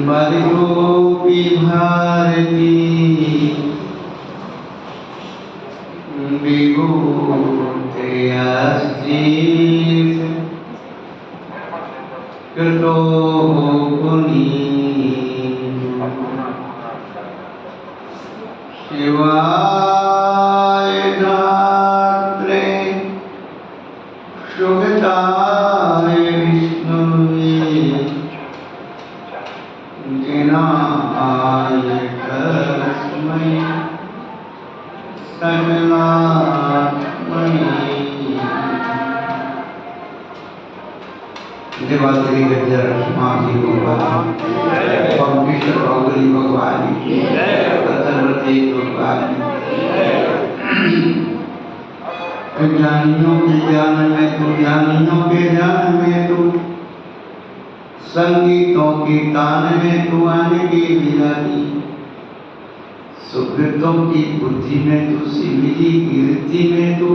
बरगोपी भारती विभूतयस्ति कृतो पुनीत शिवाय धात्रे सुगताय विष्णुवे जिनाय तस्मै सकलात्मने देवात्री गजर माघी भगवान विष्णु भगवती भगवान की सतर्वती भगवान ज्ञानियों के ज्ञान में तू ज्ञानियों के ज्ञान में तू संगीतों की तान में तू आने की विरानी सुकृतों की बुद्धि में तू शिवजी कीर्ति में तू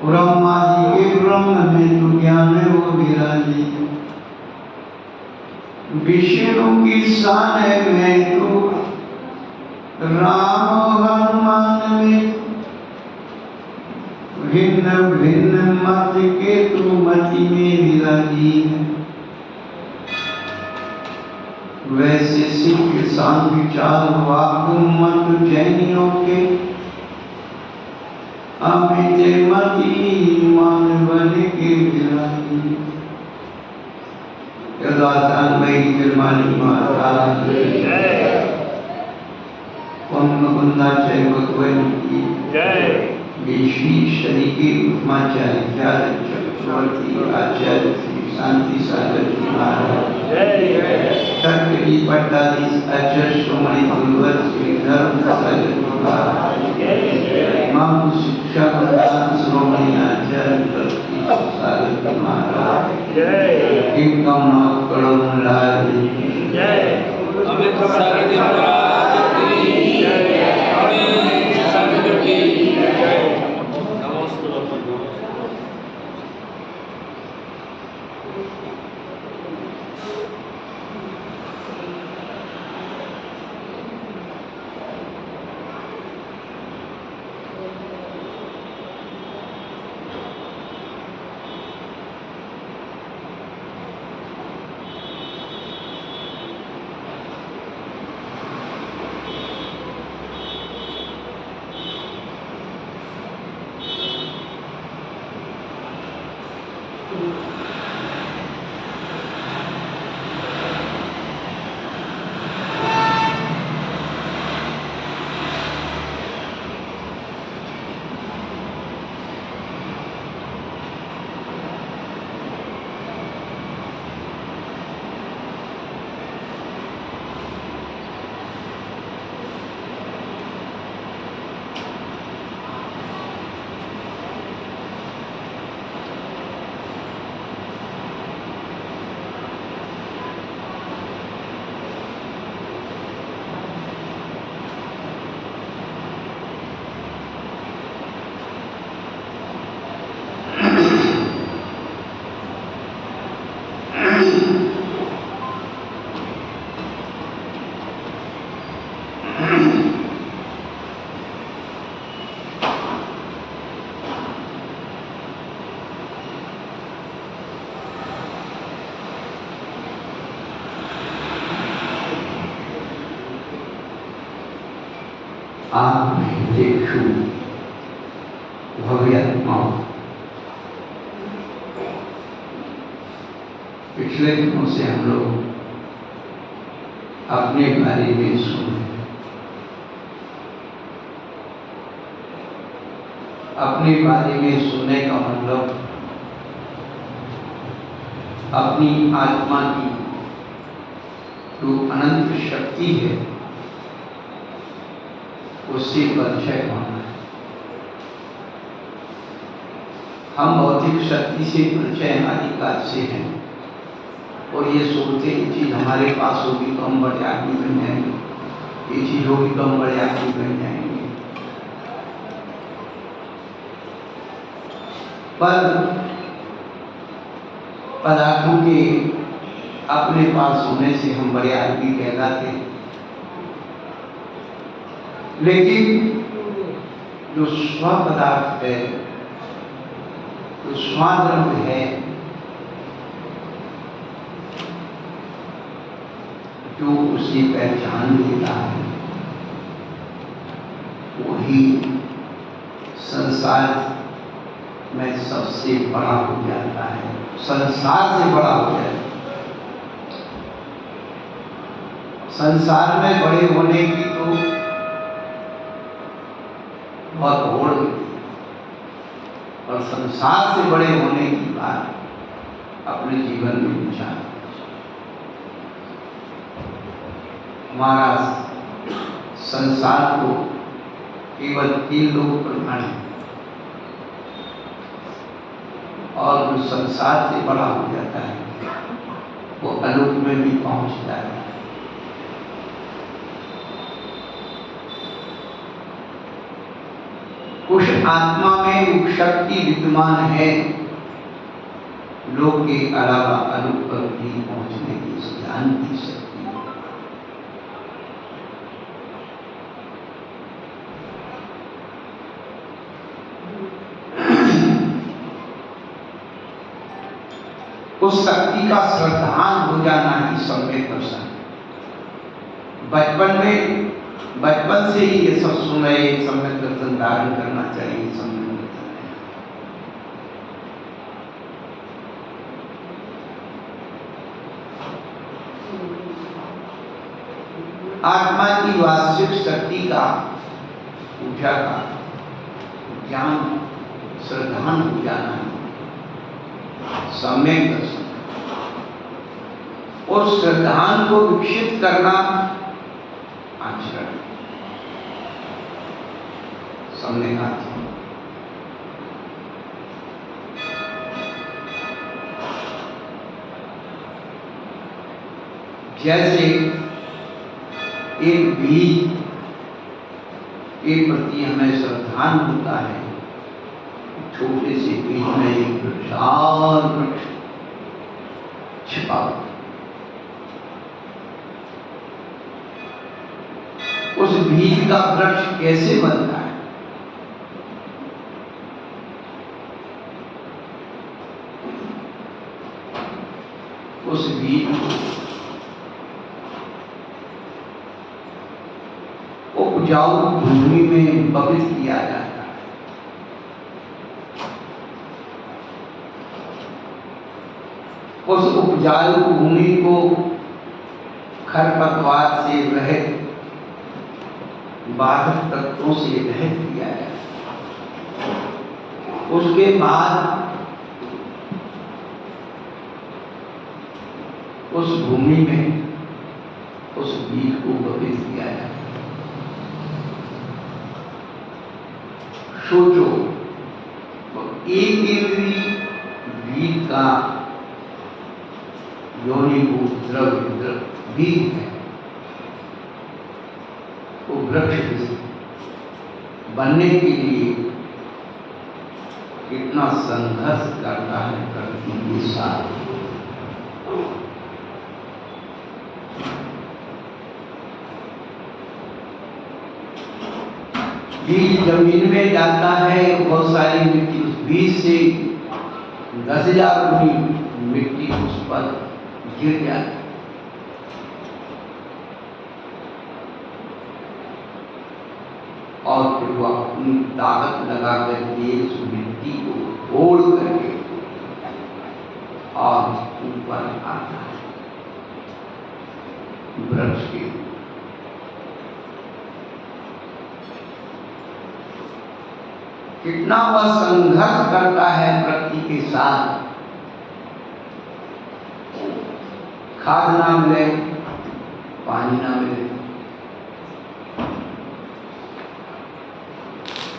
ब्रह्मा जी के ब्रह्म में तू ज्ञान वो विराजी विष्णु की शान में तू राम हनुमान में भिन्न भिन्न मत के तू मति में विराजी है वैसे सिख सांग विचार वाक मत जैनियों के अमित मति मान बन के विराजी यदासान मई निर्माणी माता कुंदा जय भगवान की जय विश्वी शनि के उपमाचार्य चक्रवर्ती आचार्य श्री शांति सागर जी महाराज शक्ति पट्टाधीश आचार्य श्रोमणी गुरुवर श्री धर्म सागर जी महाराज माम शिक्षा प्रदान श्रोमणी आचार्य श्री सागर जी महाराज एक कमना करोड़ लाल जय सागर जी महाराज की जय सागर की जय आप देखू भव्यात्मा पिछले दिनों से हम लोग अपने बारे में सुने अपने बारे में सुनने का मतलब अपनी आत्मा की जो अनंत शक्ति है उससे परिचय होना है। हम भौतिक शक्ति से परिचय आदिकाल से हैं और ये सोचते ये चीज हमारे पास होगी तो हम बड़े आदमी बन जाएंगे, ये चीज होगी तो हम बड़े आदमी बन जाएंगे। पर पदार्थों के अपने पास होने से हम बड़े आदमी कहलाते हैं, लेकिन जो स्व पदार्थ है, जो स्वाद्रव्य है, जो उसे पहचान देता है, वही संसार में सबसे बड़ा हो जाता है, संसार से बड़ा हो जाता है। संसार में बड़े होने की तो बहुत होड़ होती है, और संसार से बड़े होने की बात अपने जीवन में विचार। हमारा संसार को केवल 3 लोग प्रधान है, और जो संसार से बड़ा हो जाता है वो अलोक में भी पहुंच जाता है। उस आत्मा में वो शक्ति विद्यमान है, लोक के अलावा अलोक पर भी पहुंचने की उस ज्ञान की शक्ति। उस शक्ति का श्रद्धान हो जाना ही सम्यक दर्शन है। बचपन से ही ये सब सुन रहे, सम्यक दर्शन धारण करना चाहिए, सम्यक दर्शन है। आत्मा की वास्तविक शक्ति का, पूजा का ज्ञान श्रद्धान हो जाना है सम्यक दर्शन। और श्रद्धान को विकसित करना आचरण, सम्यक आचरण। जैसे एक बीज के प्रति हमें श्रद्धान होता है, छोटे से बीज में एक विशाल वृक्ष छिपा होता है। उस बीज का वृक्ष कैसे बनता है? उस बीज को उपजाऊ भूमि में बपित किया जाता है। उस उपजाऊ भूमि को खरपतवार से रहित, बाधक तत्वों से रहित किया जाता है। उसके बाद उस भूमि में उस बीज को बपित किया जाता है। सोचो, एक बीज का योनिभूत द्रव्य बीज है, वो वृक्ष बनने के लिए कितना संघर्ष करता है प्रकृति के साथ। बीज जमीन में जाता है, बहुत सारी मिट्टी उस बीज से 10,000 गुनी मिट्टी उस पर गिर जाती है। और फिर वो अपनी ताकत लगा करके उस मिट्टी को तोड़ करके और ऊपर आता है वृक्ष के। कितना वह संघर्ष करता है प्रकृति के साथ। खाद ना मिले, पानी ना मिले,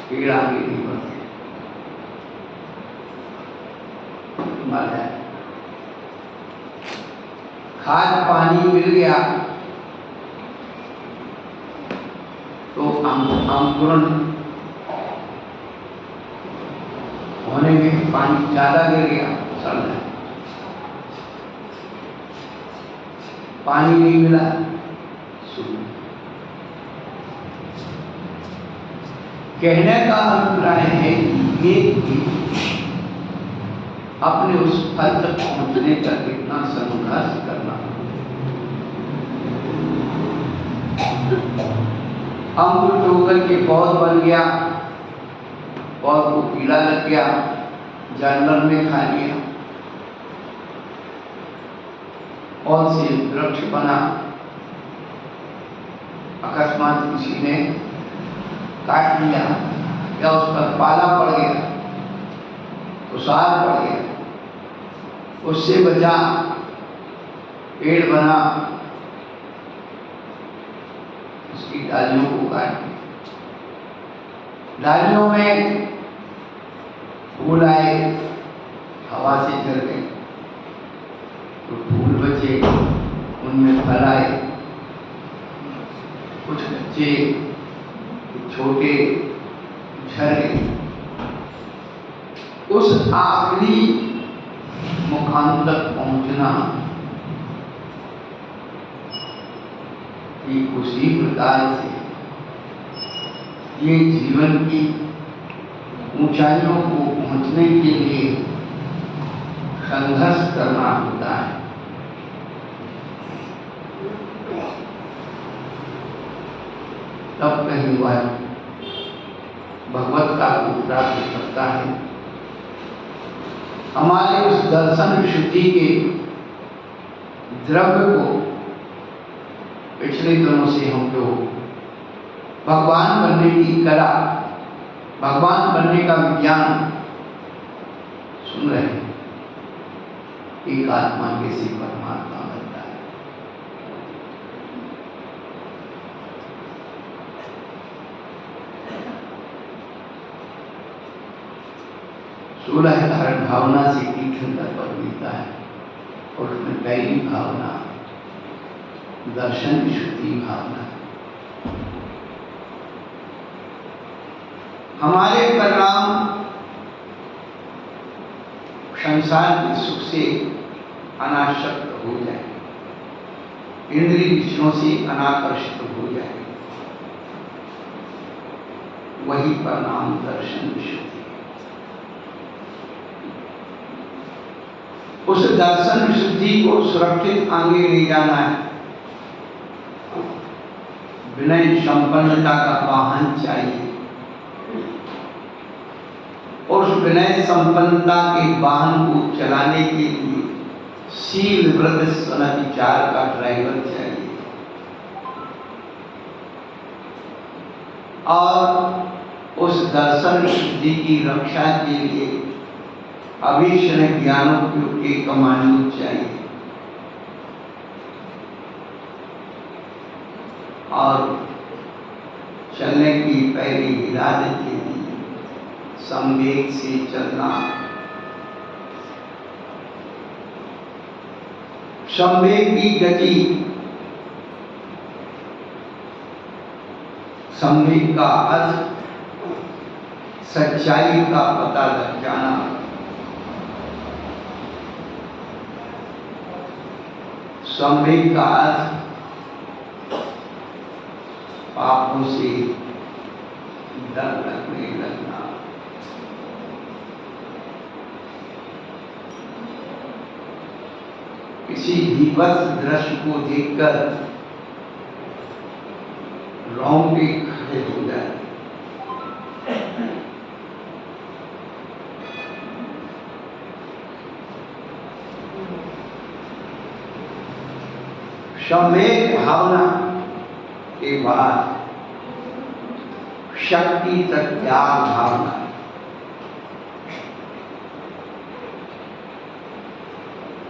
पेड़ आगे नहीं बढ़ते, मर जाए। खाद पानी मिल गया तो अंकुरण होने में पानी ज्यादा गिर गया, सड़ जाए। पानी नहीं मिला, सूख। कहने का अभिप्राय है कि ये अपने उस फल तक पहुंचने का कितना संघर्ष करना। अंकुरित होकर के पौध बन गया, पौध को कीड़ा लग गया, जानवर ने खा लिया, पौध से वृक्ष बना, अकस्मात किसी ने काट लिया या उस पर पाला पड़ गया, तुषार पड़ गया, उससे बचा, पेड़ बना, उसकी डालियों को काट दिया, डालियों में फूल आए, हवा से जल गए, तो फूल बचे, उनमें फल आए, कुछ बच्चे छोटे झरे। उस आखिरी मुकाम तक पहुंचना ठीक उसी प्रकार से ये जीवन की ऊंचाइयों को पहुंचने के लिए संघर्ष करना होता है। तब कहीं वह भगवत्ता को प्राप्त करता है। हमारे उस दर्शन विशुद्धि के द्रव्य को पिछले दिनों से हम जो भगवान बनने की कला, भगवान बनने का विज्ञान सुन रहे हैं। एक आत्मा कैसे परमात्मा बनता है। 16 कारण भावना से तीर्थंकर पर मिलता है और उसमें पहली भावना दर्शन विशुद्धि भावना है। हमारे परिणाम संसार के सुख से अनासक्त हो जाए, इंद्रिय विषयों से अनाकर्षित हो जाए, वही परिणाम दर्शन विशुद्धि। उस दर्शन विशुद्धि को सुरक्षित आगे ले जाना है। विनय संपन्नता का वाहन चाहिए और उस विनय संपन्नता के वाहन को चलाने के लिए शील व्रत सदाचार का ड्राइवर चाहिए और उस दर्शन शुद्धि की रक्षा के लिए अभीषण ज्ञानों के कमांडो चाहिए और चलने की पहली इरादे के लिए संवेग से चलना। संवेग की गति, संवेग का अर्थ सच्चाई का पता लग जाना, संवेग का अर्थ पापों से डर लगने लगना। किसी विभत्स दृश्य को देखकर रोंगटे खड़े हो जाए, संवेग भावना के बाद शक्ति तक त्याग भावना।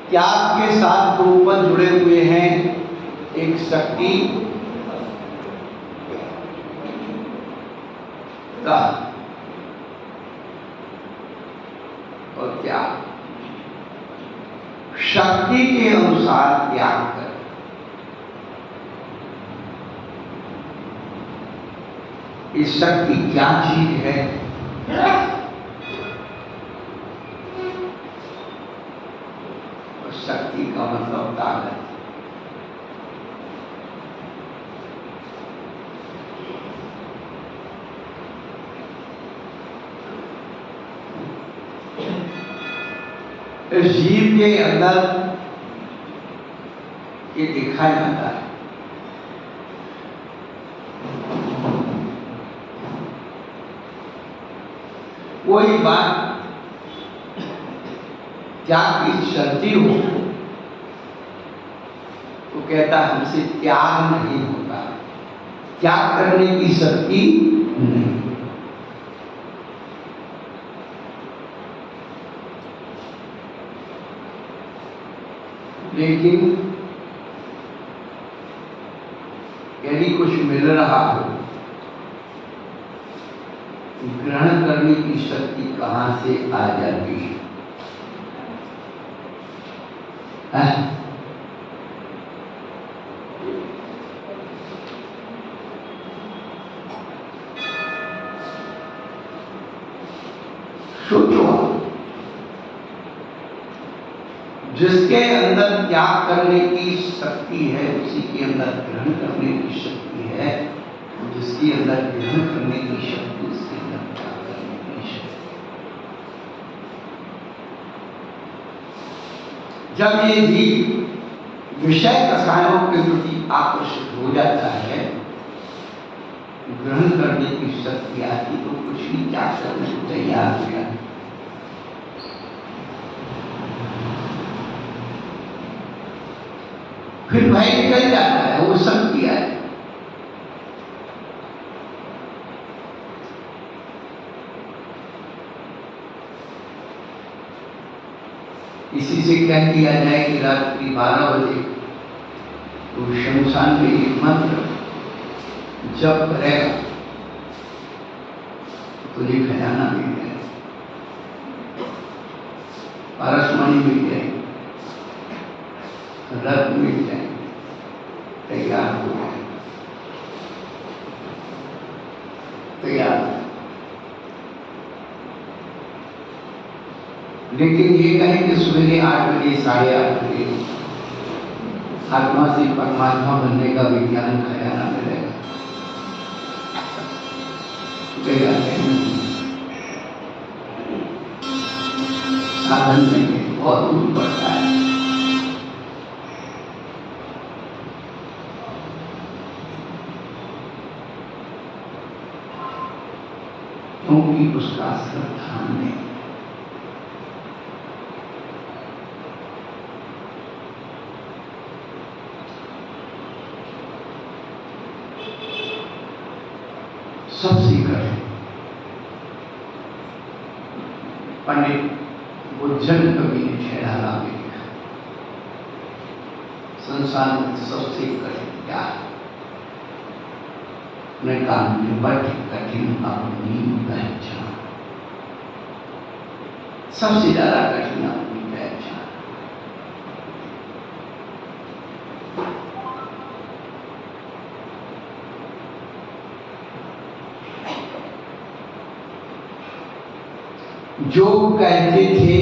त्याग के साथ दो पद जुड़े हुए हैं, एक शक्ति का और त्याग। शक्ति के अनुसार त्याग कर। इस शक्ति क्या चीज है? और शक्ति का मतलब ताकत। इस जीव के अंदर ये देखा जाता है। कोई बात त्याग की शर्ती हो तो कहता हमसे त्याग नहीं होता, त्याग करने की शक्ति नहीं। लेकिन यदि कुछ मिल रहा हो, ग्रहण करने की शक्ति कहां से आ जाती है? सोचो, जिसके अंदर त्याग करने की शक्ति है उसी के अंदर ग्रहण करने की शक्ति है, जिसके अंदर ग्रहण करने की शक्ति उसके अंदर त्याग करने की शक्ति। जब ये जीव विषय कसायों के प्रति आकर्षित हो जाता है, ग्रहण करने की शक्ति आती तो कुछ भी त्याग करने को तैयार हो जाता। फिर भय निकल जाता है, वो सब किया है। इसी से क्या किया जाए कि रात्रि 12 बजे तो शमशान में एक मंत्र जप करेगा तो तुझे खजाना मिल जाए, पारसमणि मिल जाए, रत्न मिल जाए, तैयार हो जाए, तैयार। लेकिन ये कहें कि सवेरे 8 बजे 8:30 बजे आत्मा से परमात्मा बनने का विज्ञान खजाना मिलेगा, साधन नहीं है, बहुत दूर पड़ता है। क्योंकि उसका श्रद्धा नहीं। सबसे कठिन पंडित बुद्धन कवि ने छेड़ाला में लिखा, संसार में सबसे कठिन क्या है? मैं काम में बड़ी कठिन अपनी पहचान, सबसे ज्यादा कठिन अपनी पहचान। जो कहते थे,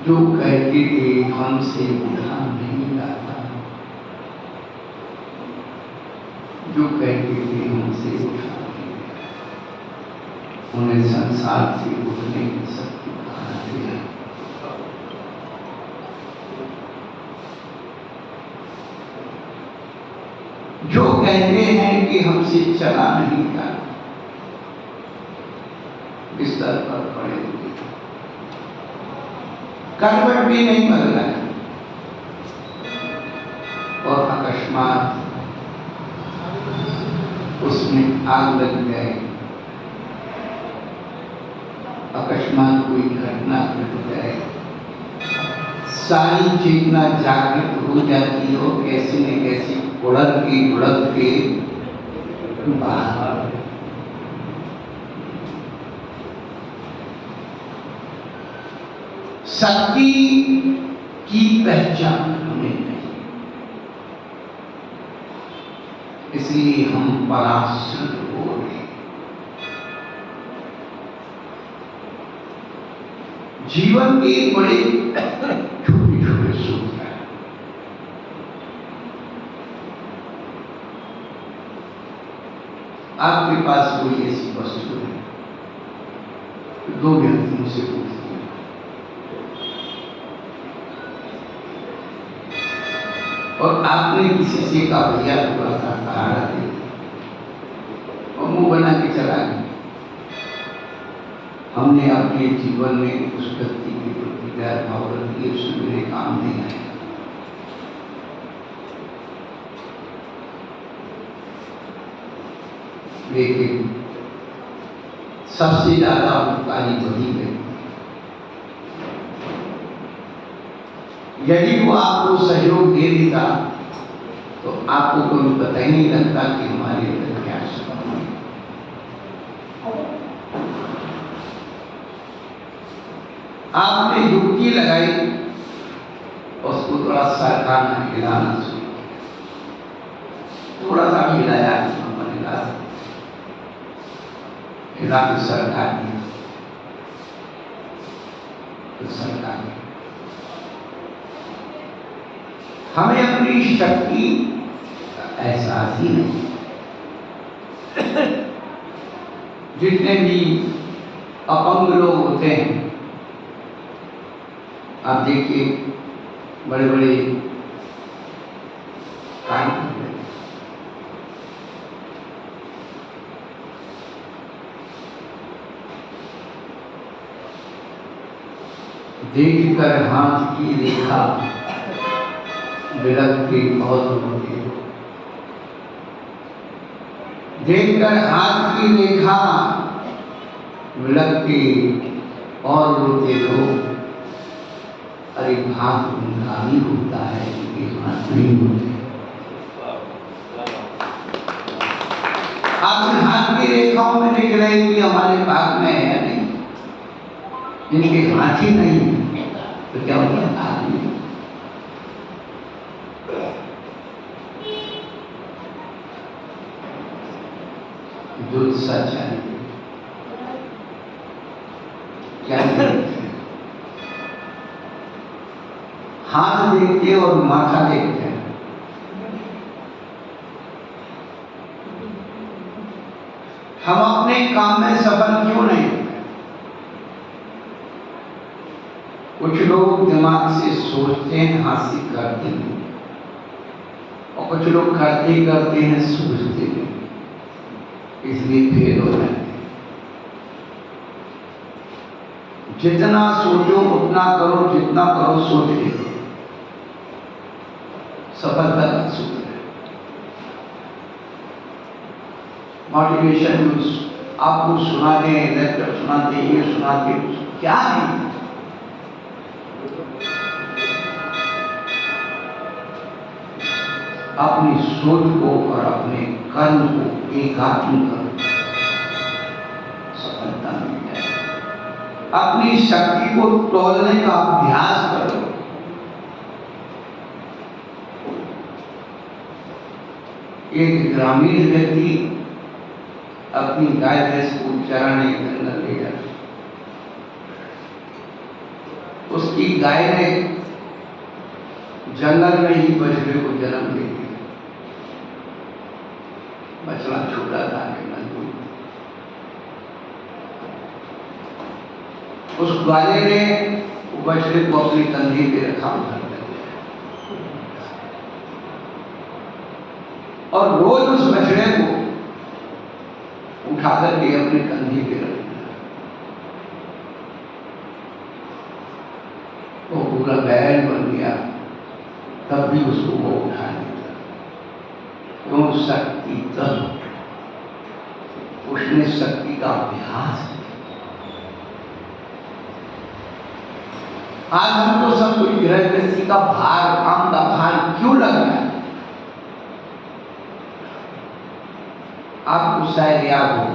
जो कहते थे हमसे उठा नहीं जाता, जो कहते थे हमसे उठा नहीं जाता, उन्हें संसार से उठने की शक्ति कहां से है? जो कहते हैं कि हमसे चला नहीं जाता, बिस्तर पर पड़े हुए, करवट भी नहीं बदला है, और अकस्मात उसमें आग लग जाए, अकस्मात कोई घटना घट जाए, सारी चेतना जागृत हो जाती हो, कैसी न कैसी उड़क के बाहर। शक्ति की पहचान हमें नहीं, इसलिए हम पराश्रित हो रहे। जीवन के बड़े छोटे छोटे सुख हैं, आपके पास कोई ऐसी वस्तु है दो व्यक्ति मुझसे पूछते हैं, और आपने किसी से कहा भैया थोड़ा सा सहारा दे, और मुंह बना के चला गया। हमने अपने जीवन में उस व्यक्ति के प्रति गैर भाव रख दिए, उसने मेरे काम नहीं आया। लेकिन सबसे ज्यादा उपकारी वही है, यदि वो आपको सहयोग दे देता तो आपको कोई पता ही नहीं लगता कि हमारे अंदर क्या शक्ति है। आपने युक्ति लगाई, उसको थोड़ा सरकाना हिलाना शुरू किया, थोड़ा सा हिलाया, हिला के सरका दिया तो सरका दिया। हमें अपनी शक्ति का एहसास ही नहीं। जितने भी अपंग लोग होते हैं, आप देखिए बड़े बड़े काम करते हैं, देखकर हाथ की रेखा विरक्ति और होती है, देखकर हाथ की रेखा विरक्ति और रोते हो। अरे भाग उनका ही होता है, उनके हाथ नहीं होते। आप हाथ की रेखाओं में देख रहे हैं कि हमारे भाग में है या नहीं, जिनके हाथ ही नहीं है तो क्या उनका भाग नहीं? जो सच है क्या देखते हैं? हाथ देखते हैं और माथा देखते हैं। हम अपने काम में सफल क्यों नहीं होते? कुछ लोग दिमाग से सोचते हैं, हाथ से करते हैं, और कुछ लोग करते करते हैं सोचते हैं, इसलिए फेल हो जाते हैं। जितना सोचो उतना करो, जितना करो सोच के करो, सफलता का सूत्र है। मोटिवेशन आपको सुनाते हैं, लेक्चर सुनाते हैं, ये सुनाते हैं, क्या है? अपनी सोच को और अपने कर्म को एकात्म करो, सफलता मिल जाए। अपनी शक्ति को तोलने का अभ्यास करो। एक ग्रामीण व्यक्ति अपनी गाय भैंस को चराने जंगल ले जाता, उसकी गाय ने जंगल में ही बछड़े को जन्म दे दिया। बछड़ा छोटा था, मजबूत। उस ग्वाले ने बछड़े को अपने कंधे पे रखा, और रोज उस बछड़े को उठा करके अपने कंधे पे रखना। वो पूरा बैल बन गया, तब भी उसको वो उठा लेता। क्यों? शक्ति तब उसने शक्ति का अभ्यास किया। आज हमको सब कुछ गृहस्थी का भार, काम का भार क्यों लग रहा है? आपको शायद याद हो,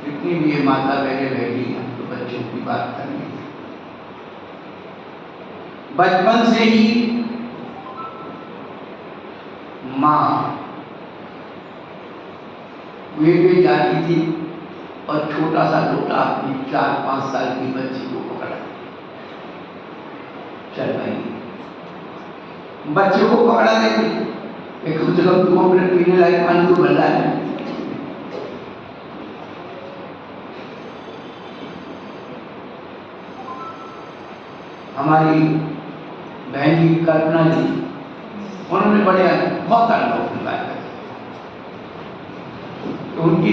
जितनी भी ये माता बहने बैठी हैं तो बच्चों की बात करनी है। बचपन से ही माँ वे जाती थी और छोटा सा लोटा अपनी 4-5 साल की बच्ची को पकड़ा, चल भाई, बच्चे को पकड़ा देती, कम से कम तुम अपने पीने लायक पानी तो भर है। हमारी बहन जी कल्पना जी, उन्होंने बड़े बहुत अनुभव दिलाया। तो उनकी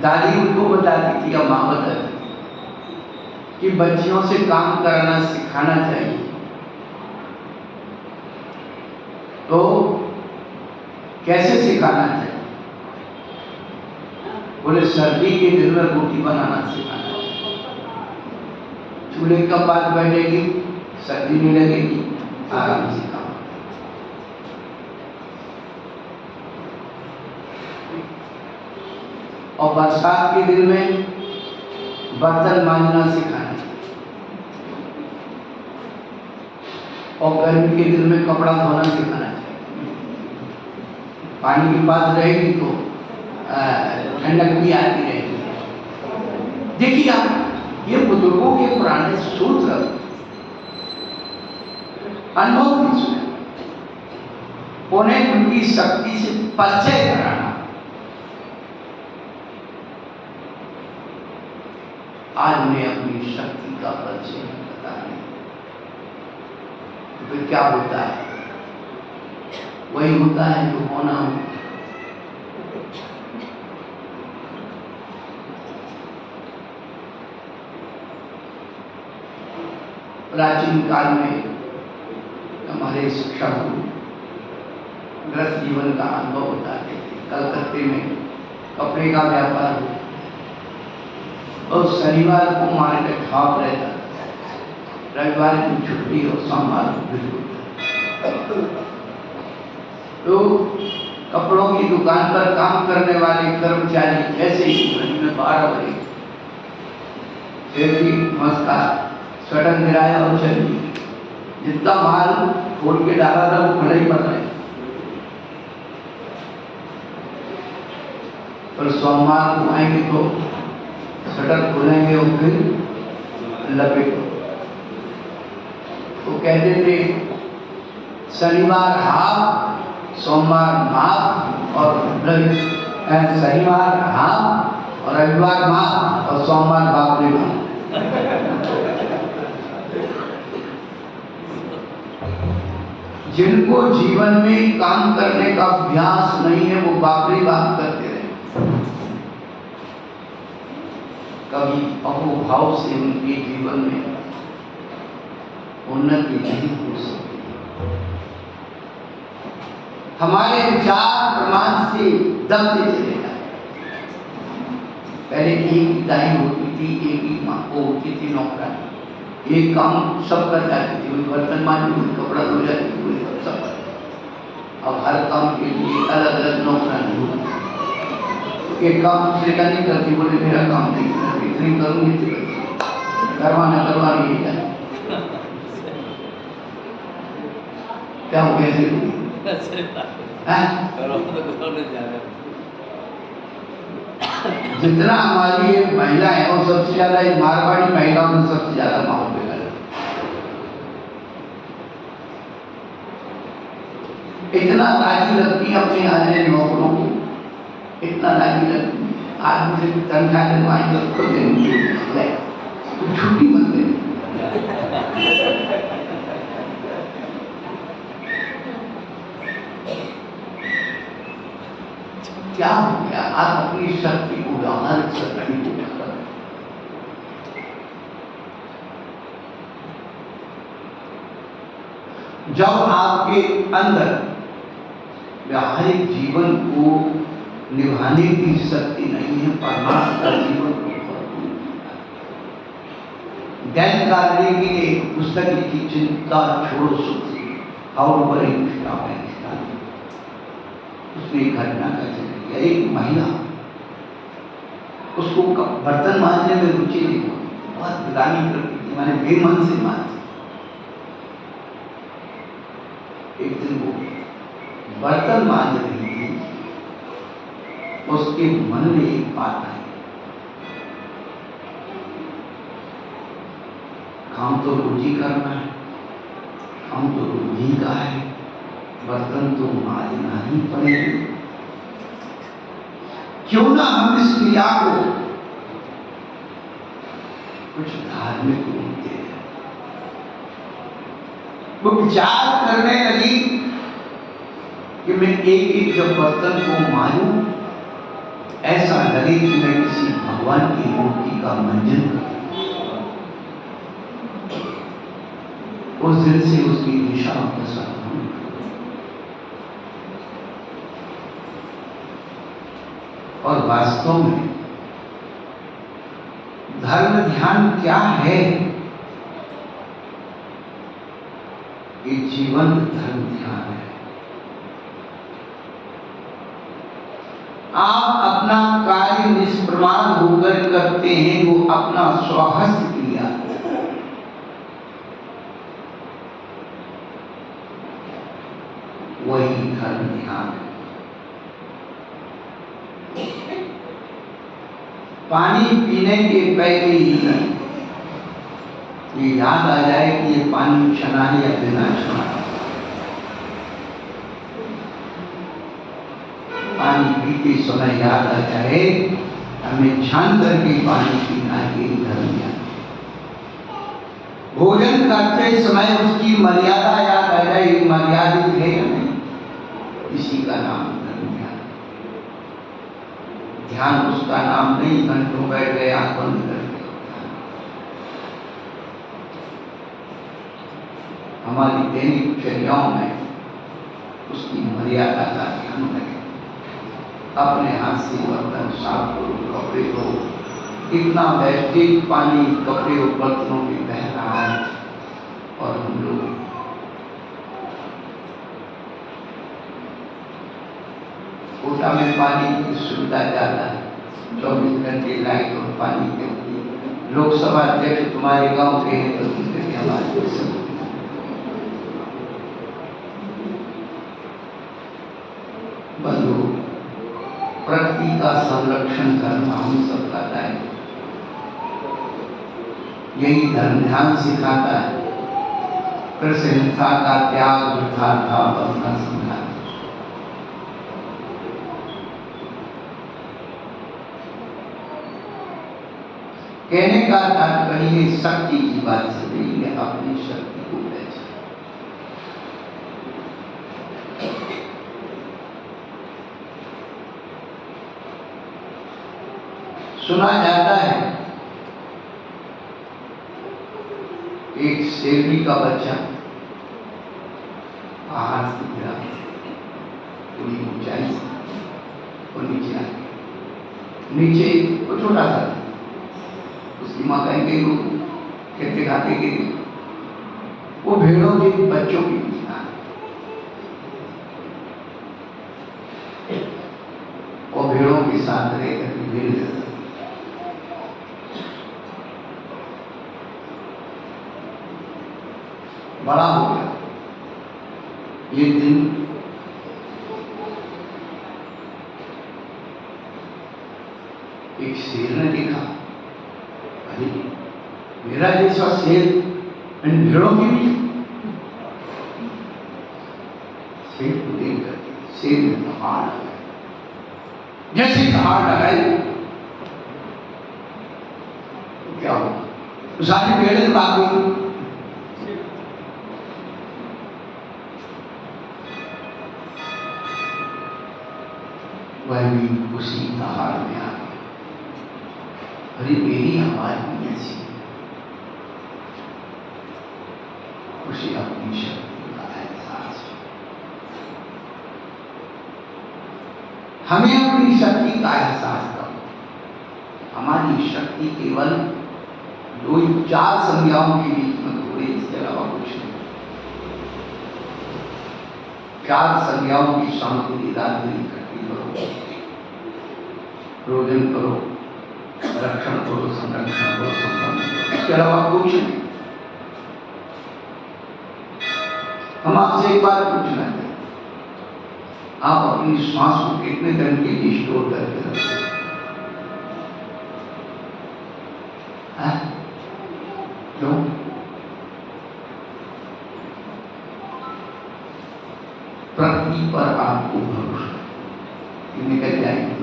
दादी उनको बताती थी या माँ बताती थी कि बच्चियों से काम कराना सिखाना चाहिए। तो कैसे सिखाना चाहिए? बोले सर्दी के दिन में रोटी बनाना सिखाना चाहिए। चूल्हे के पास बैठेगी, सर्दी नहीं लगेगी, आराम से काम। और बरसात के दिन में बर्तन मांजना सिखाना चाहिए। और गर्मी के दिन में कपड़ा धोना सिखाना चाहिए। पानी के पास रहेगी तो ठंडक भी आती रहेगी। देखिए आप, ये बुजुर्गों के पुराने सूत्र अनुभव नहीं सुने, उन्हें उनकी शक्ति से परिचय कराना। आज उन्हें अपनी शक्ति का परिचय बताने, तो फिर क्या होता है? वही होता है जो होना हो। प्राचीन काल में हमारे शिक्षक गृहस्थ जीवन का अनुभव बताते थे। कलकत्ते में कपड़े का व्यापार हो और शनिवार को मार्केट हाफ रहता, रविवार की छुट्टी और सोमवार को बिल्कुल। तो कपड़ों की दुकान पर काम करने वाले कर्मचारी ऐसे ही घड़ी में 12 बजे फिर भी नमस्कार, स्वेटर गिराया और चलिए। जितना माल खोल के डाला था वो खड़े ही पड़ रहे। और सोमवार को आएंगे तो स्वेटर खोलेंगे और फिर लपेटो। तो कहते थे शनिवार हाफ, सोमवार माफ और शनिवार हाफ और रविवार माफ और सोमवार बाप रे बाप। जिनको जीवन में काम करने का अभ्यास नहीं है वो बापरी बात करते रहे। कभी अहोभाव से उनके जीवन में उन्नति नहीं हो सकती। हमारे विचार प्रमाण से दबते चले जाए। पहले एक दाई होती थी, एक ही माँ को होती थी नौकरानी। एक काम सब कर जाती थी, कोई बर्तन मांझती, कोई कपड़ा धो जाती, कोई सब कर। अब हर काम के लिए अलग अलग नौकरानी होती। एक काम दूसरे का नहीं करती, बोले मेरा काम नहीं करती, इतनी करूँगी तो करवाना करवा नहीं जाए। क्या हो गया? जितना हमारी एक महिला है और सबसे ज्यादा एक मारवाड़ी महिला में सबसे ज्यादा माहौल बिगड़ा। इतना राजी लगती है अपने आने नौकरों को, इतना राजी लगती है। आदमी से तनख्वाह दिलवाएंगे उसको देंगे, तो छुट्टी मत दे। क्या हो गया? आप अपनी शक्ति को व्यावहारिक शक्ति को कर। जब आपके अंदर व्यावहारिक जीवन को निभाने की शक्ति नहीं है, परमार्थ का जीवन को दैनिक कार्य के लिए एक पुस्तक लिखी, चिंता छोड़ो सुख से, हाउ टू बरी अफगानिस्तान। उसने एक घटना का जिक्र किया। एक महिला, उसको बर्तन मांजने में रुचि नहीं होती, बहुत बिगानी करती थी, माने बेमन से मानती। एक दिन वो बर्तन मांज रही थी, उसके मन में एक बात आई, काम तो रोज ही करना है, काम तो रोज ही का है, बर्तन तो मांजना ही पड़ेगा। क्यों ना हम इस क्रिया को कुछ धार्मिक रूप दे, वो विचार करने लगी कि मैं एक एक जब बर्तन को मारूं ऐसा लगे कि मैं किसी भगवान की मूर्ति का मंजन करूं। उस दिन से उसकी दिशा प्रसाद हुई। और वास्तव में धर्म ध्यान क्या है? ये जीवंत धर्म ध्यान है। आप अपना कार्य निष्प्रमाण होकर करते हैं, वो अपना स्वहस्त क्रिया, वही धर्म ध्यान है। पानी पीने के पहले ही ये याद आ जाए कि ये पानी छना है या बिना छना। पानी पीते समय याद आ जाए, हमें छान करके पानी पीना है, धर्म ध्यान। भोजन करते समय उसकी मर्यादा याद आ जाए, मर्यादित है या नहीं, इसी का नाम धर्म ध्यान। ध्यान उसका नाम नहीं घंटों बैठ गए आंख बंद करके। हमारी दैनिक चर्याओं में उसकी मर्यादा का ध्यान रखें। अपने हाथ से बर्तन साफ करो, कपड़े धो। इतना वेस्टेज पानी कपड़े और बर्तनों में बह रहा है और हम लोग कोटा में पानी की सुविधा ज्यादा है, 24 घंटे लाइट और पानी के। लोकसभा अध्यक्ष तुम्हारे गांव के हैं तो दूसरे हमारे बंधु, प्रकृति का संरक्षण करना हम सबका दायित्व। यही धर्म ध्यान सिखाता है। कृष्णता का त्याग वृथा था, बंधन संघात। कहने का तात्पर्य शक्ति की बात से नहीं है, अपनी शक्ति को पहचान। सुना जाता है एक शेरनी का बच्चा पहाड़ से गिरा, पूरी ऊंचाई से, और नीचे आ गया। नीचे वो छोटा था, उसकी माँ कहीं गई, वो खेते खाते गई, वो भेड़ों के बच्चों के पीछे आ गया। वो भेड़ों के साथ रहकर भेड़ बड़ा हो गया। एक दिन एक शेर ने देखा, अरे मेरा जैसा शेर इन भेड़ों के बीच। शेर को देख कर शेर ने दहाड़ लगाई। जैसे दहाड़ लगाई क्या हुआ, सारी भेड़ें भाग गई। वह भी उसी दहाड़ में आ गया। अरे मेरी आवाज भी ऐसी है। उसे अपनी शक्ति का एहसास। हमें अपनी शक्ति का एहसास करो। हमारी शक्ति केवल 2-4 संज्ञाओं के बीच में थोड़ी, इसके अलावा कुछ नहीं। 4 संज्ञाओं की सामग्री रात्रि इकट्ठी करो, रोजन करो, रक्षण करो, संरक्षण करो, संपन्न करो, इसके अलावा कुछ नहीं। हम आपसे एक बात पूछना चाहते, आप अपनी श्वास को कितने दिन के लिए स्टोर करके रखते हैं? क्यों? प्रकृति पर आपको भरोसा निकल जाएगी।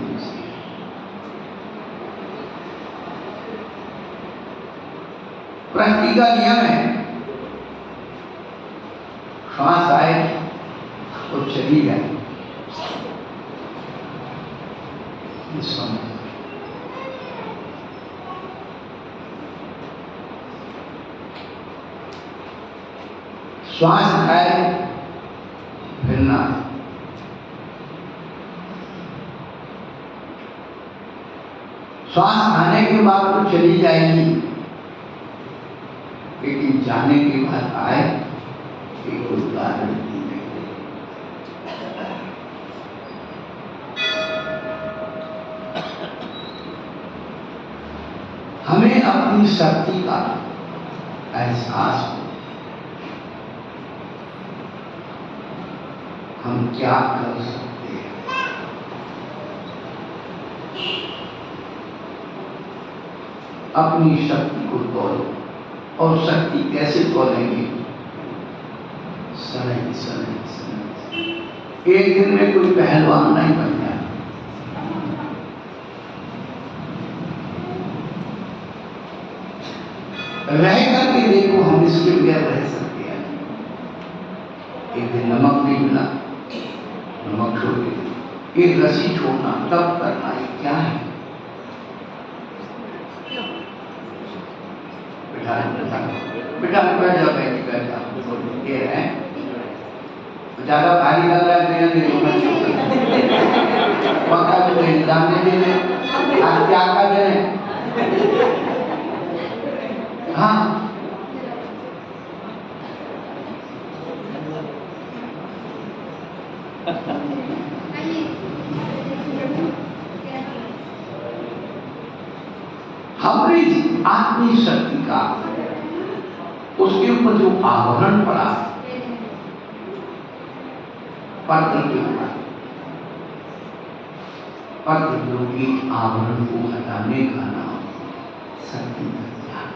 प्रकृति का नियम है श्वास आए और चली जाए, श्वास आए फिर ना, श्वास आने के बाद तो चली जाएगी, लेकिन जाने के बाद आए एक उदाहरण दी गई। हमें अपनी शक्ति का एहसास हो, हम क्या कर सकते हैं। अपनी शक्ति को तोलो, और शक्ति कैसे तोलेंगे? समय एक दिन में कोई पहलवान नहीं बन जाए, रह करके देखो हम इसके बगैर रह सकते हैं। एक दिन नमक नहीं मिला, नमक छोड़ दे, एक रस्सी छोड़ना, तब करना, ये क्या है? बेटा बैठ जाओ, बैठ जाओ, ये है ज्यादा भारी लग रहा है, पक्का तो इंतजाम नहीं दे, आज क्या कर रहे हैं? हाँ, हमारी आत्मी शक्ति का उसके ऊपर जो आवरण पड़ा, पत्र के ऊपर, पत्र योगी आवरण को हटाने का नाम शक्ति प्रत्याग।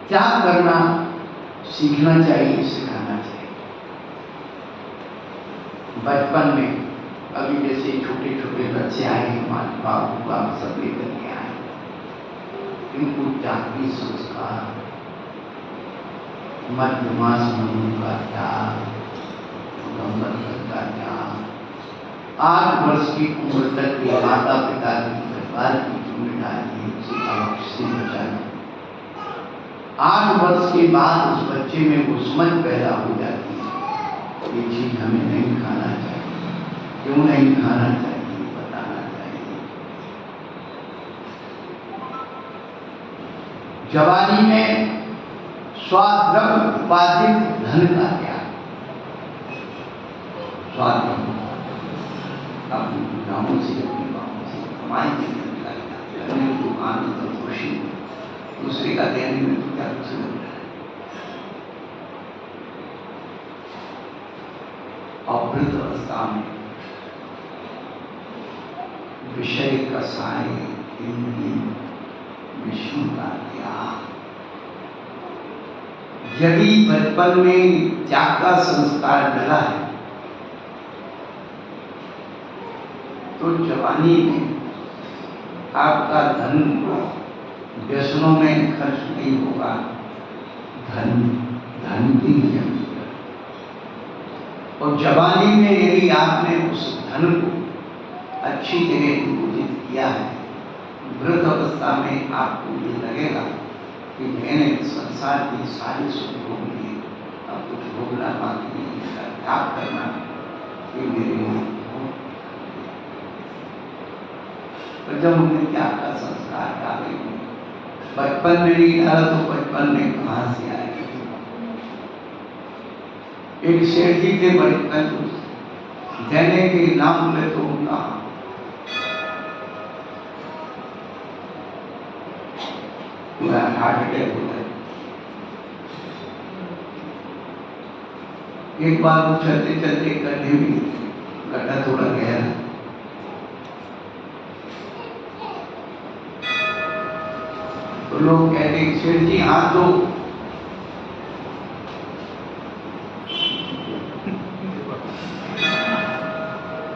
त्याग करना सीखना चाहिए, सिखाना चाहिए। बचपन में अभी जैसे छोटे छोटे बच्चे आए, हमारे बाबू बाप सब लेकर के आए, इनको जाति संस्कार, मध्यमास मनु का त्याग, का त्याग, 8 वर्ष की उम्र तक के माता पिता की परिवार की जिम्मेदारी उसे अवश्य से बचाना। 8 वर्ष के बाद उस बच्चे में वो समझ पैदा हो जाती है, ये चीज हमें नहीं खाना चाहिए, क्यों नहीं खाना चाहिए बताना चाहिए। जवानी में स्वाद्रव्य उपार्जित धन का त्याग, स्वाद्रव्य अपनी गाँवों से, अपनी गाँवों से कमाई के लिए दुकान और खुशी दूसरे का देने में तो क्या कुछ नहीं है। अवृत अवस्था में विषय कसाय इंद्रिय विष्णु का त्याग। यदि बचपन में त्याग का संस्कार डला है तो जवानी में आपका धन व्यसनों में खर्च नहीं होगा, धन की जमी। और जवानी में यदि आपने उस धन को अच्छी जगह नियोजित किया है, वृद्ध अवस्था में आपको ये लगेगा कि मैंने संसार की सारी सुख भोग ली, अब कुछ भोगना बाकी नहीं, इसका त्याग करना ये मेरे लिए। तो जब हमने त्याग का संस्कार डालेंगे, बचपन में नहीं डाला तो बचपन में कहां से आएगी? एक सेठ जी थे बड़े कंजूस, देने के नाम ले तो उनका हार्ट अटैक हो गया। एक बार वो चलते चलते गड्ढे में, गड्ढा थोड़ा गहरा, तो लोग कहते सेठ जी हाथ दो,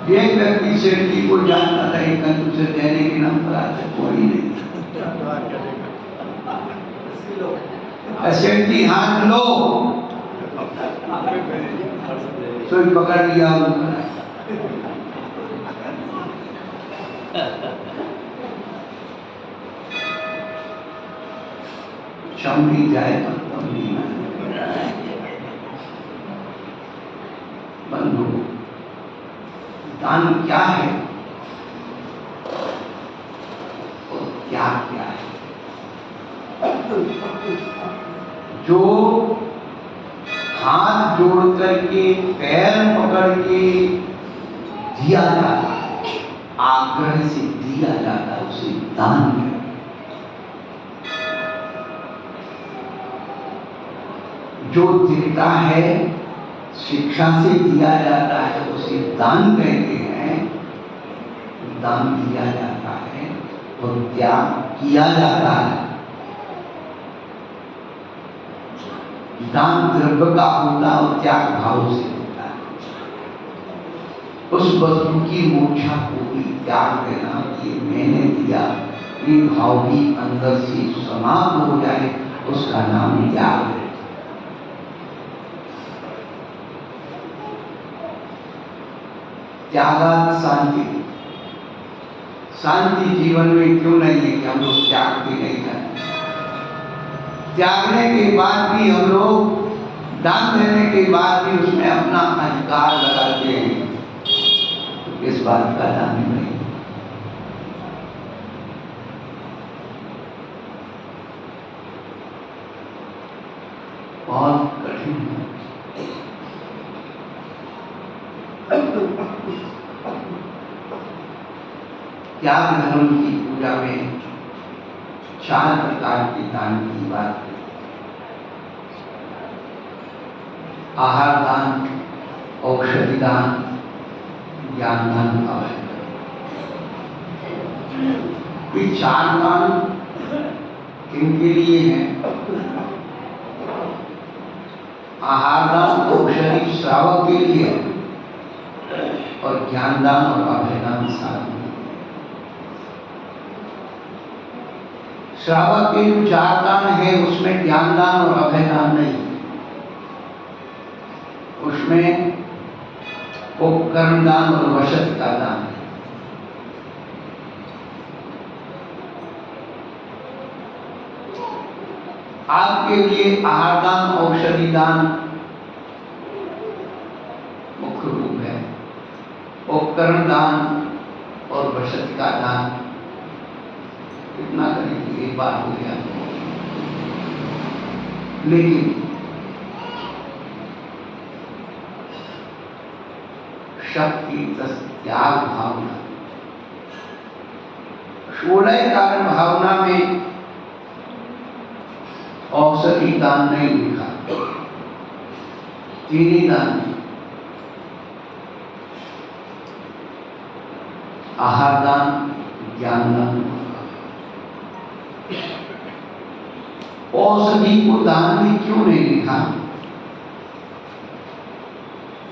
एक व्यक्ति सेठ जी को जानता था, एक कंजूस से देने के नाम पर आज कोई नहीं। सेठ जी हाथ लो, स्विच पकड़ लिया चमड़ी जाए बंधु। दान क्या है और क्या क्या है? जो हाथ जोड़ करके पैर पकड़ के दिया जाता है, आग्रह से दिया जाता है, उसे दान है। जो दिखता है, शिक्षा से दिया जाता है, उसे दान कहते हैं। दान दिया जाता है और त्याग किया जाता है। दान द्रव्य का होता है और त्याग भाव से होता है। उस वस्तु की मूर्छा को भी त्याग देना, ये मैंने दिया, ये भाव भी अंदर से समाप्त हो जाए, उसका नाम त्याग है। त्यागात शांति। शांति जीवन में क्यों नहीं है कि हम लोग त्याग भी नहीं करते। त्यागने के बाद भी हम लोग, दान देने के बाद भी उसमें अपना अधिकार लगाते हैं, तो इस बात का दान नहीं। बहुत कठिन है। त्याग धर्म की पूजा में 4 प्रकार के दान की बात है। आहार दान, औषधि दान, ज्ञान दान, अभय दान। ये 4 दान किनके लिए हैं? आहार दान, औषधि श्रावक के लिए और ज्ञान दान और अभय दान साधु। श्रावक के जो 4 दान है, उसमें ज्ञान दान और अभय दान नहीं, उसमें उपकरण दान और वशत का दान है। आपके लिए आहार दान, औषधि दान मुख्य रूप है। उपकरण दान और वशत का दान कितना करेंगे, एक बार हो गया। लेकिन शक्ति त्याग भावना, 16 कारण भावना में औषधि दान नहीं लिखा, 3 ही दान, आहार दान, ज्ञान दान। औषधि को दान में क्यों नहीं लिखा?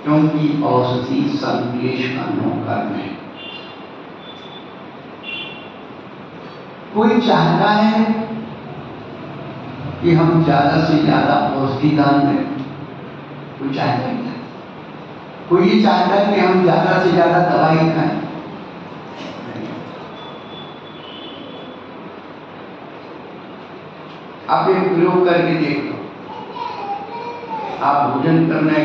क्योंकि औषधि संदेश का नौकर है। कोई चाहता है कि हम ज्यादा से ज्यादा औषधि दान दें? कोई चाहता है? कोई ये चाहता है कि हम ज्यादा से ज्यादा दवाई खाएं? आप एक प्रयोग करके देख लो। आप भोजन करने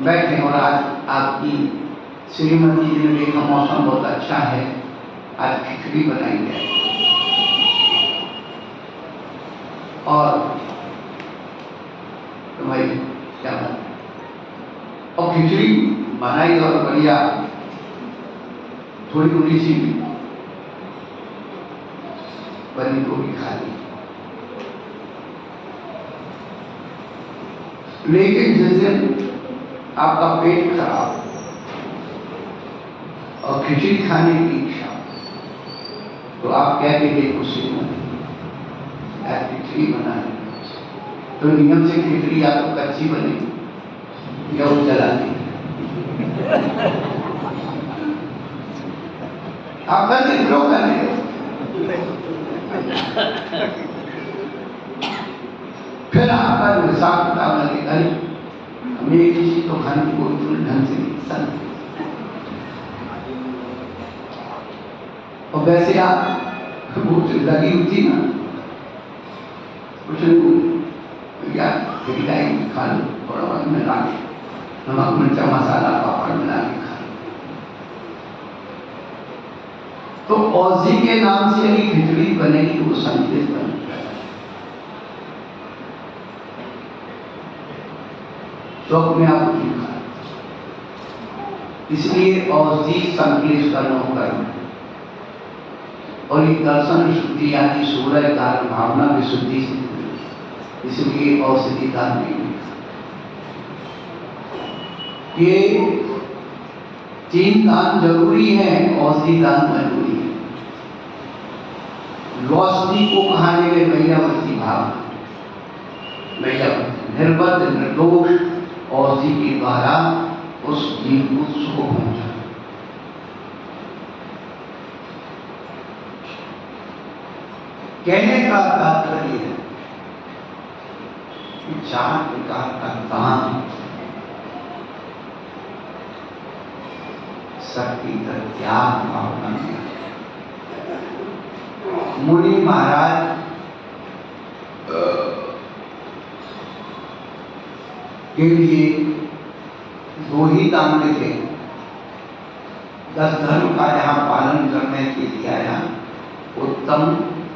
बैठे और आज आपकी श्रीमती जी ने देखा मौसम बहुत अच्छा है, आज खिचड़ी बनाएंगे, और तो भाई क्या बात है, और खिचड़ी बनाई और बढ़िया थोड़ी थोड़ी सी बनी को भी खा ली। लेकिन जिस दिन आपका पेट खराब और खिचड़ी खाने की इच्छा, तो आप क्या कहते उसे खिचड़ी बनाने, तो नियम से खिचड़ी या तो कच्ची बने या वो जला दी। आप करने लो करने दो। फिर आपका जो हिसाब किताब लगेगा, हमें एक चीज तो खाने की कोई पूरी ढंग से नहीं समझ। और वैसे आप वो लगी हुई थी ना, कुछ यार खा लो, थोड़ा बहुत मिला के नमक मिर्चा मसाला पापड़ मिला के खा लो। तो औजी के नाम से यदि खिचड़ी बनेगी वो संकेत बन जाएगा। शौक में आप नहीं खा, इसलिए औजी संकेत कर्म कर्म, और ये दर्शन शुद्धि यानी सूर्य कारण भावना विशुद्धि से, इसलिए औषधि दान नहीं। ये 3 दान जरूरी है, औषधि दान जरूरी है। औषधि को कहानी में मैयावती भावना, मैयावती निर्बद्ध निर्दोष औषधि के द्वारा उस जीव को सुख पहुंचा। कहने का तात्पर्य है कि 4 प्रकार का दान शक्ति का त्याग भावना में। मुनि महाराज के लिए 2 ही दान लिखे। 10 धर्म का जहां पालन करने के लिए आया, उत्तम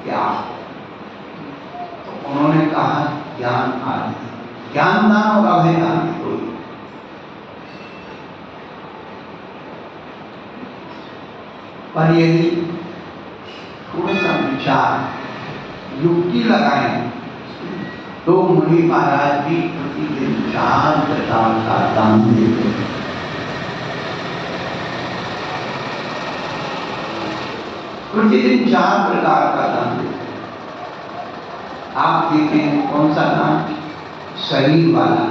त्याग, तो उन्होंने कहा ज्ञान आदि, ज्ञान दान और अभय दान। पर यदि थोड़ा सा विचार युक्ति लगाएं तो मुनि महाराज भी प्रतिदिन 4 प्रकार का दान देते हैं। प्रतिदिन 4 प्रकार का दान देते हैं। आप देखें कौन सा दान? शरीर वाला,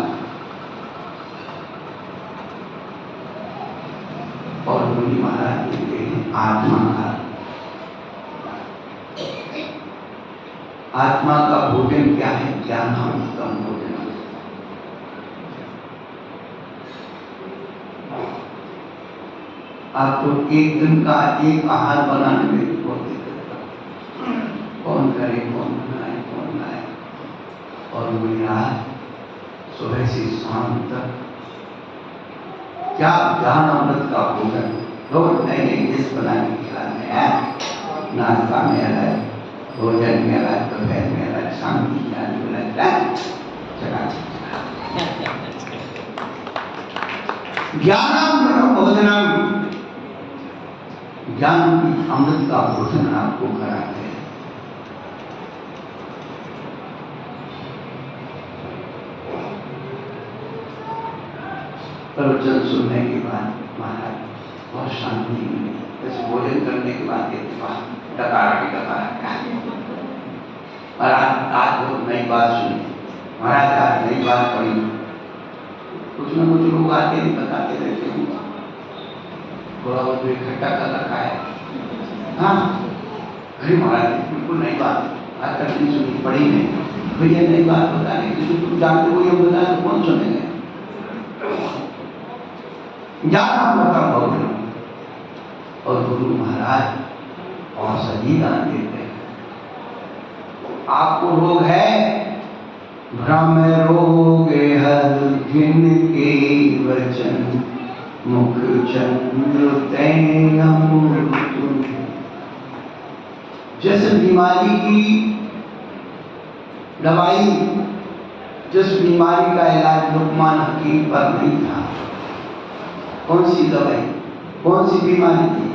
और मुनि महाराज देते हैं आत्मा का। आत्मा का भोजन क्या है? ज्ञानामृतम भोजन। आपको एक दिन का एक आहार बनाने में बहुत दिक्कत, कौन करे, कौन बनाए, कौन लाए। और मुनि आज सुबह से शाम तक क्या ज्ञान अमृत का भोजन, रोज नई नई डिश बना के खिलाने हैं। नाश्ता में अलग, भोजन में अलग, दोपहर में अलग, शाम की ज्ञान में अलग, ज्ञानामृत भोजनम, ज्ञान की अमृत का भोजन आपको कराते हैं। प्रवचन सुनने के बाद महाराज बहुत शांति मिली। इस भोजन करने के बाद के बाद डकारा आज बहुत नई बात सुनी, महाराज आज नई बात पढ़ी। कुछ न कुछ लोग आते हैं बताते रहते हैं, थोड़ा बहुत इकट्ठा कर रखा है। हाँ, अरे महाराज बिल्कुल नई बात आज तक नहीं सुनी, पढ़ी नहीं। भैया नई बात बताने की तुम जानते हो, ये बता तो कौन सुनेंगे? ज्ञानामृतम भोजनम। और गुरु महाराज औषधि दान देते हैं। आपको रोग है, भ्रम रोग हर जिनके वचन, मुख चंद्र तैयम। जिस बीमारी की दवाई, जिस बीमारी का इलाज लुकमान हकीम पर नहीं था, कौन सी दवाई, कौन सी बीमारी थी?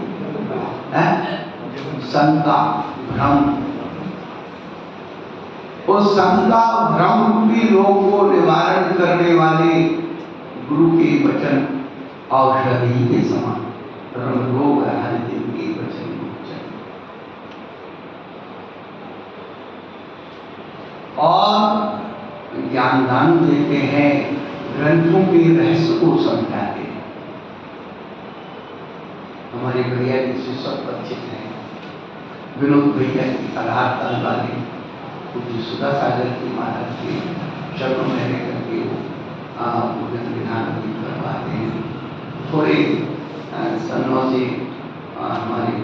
शंका, भ्रम। उस शंका भ्रम की रोग को निवारण करने वाले गुरु के वचन औषधि के समान। रोग हर दिन के वचन और ज्ञान दान देते हैं, ग्रंथों के रहस्य को समझाते हैं। हमारे भैया जी से सब परिचित हैं। विनोद भैया की आधार ताल वाले कुछ सुधा सागर की महाराज के शरणों में रह करके वो विधान भी करवाते हैं। थोड़े सन्नों से हमारे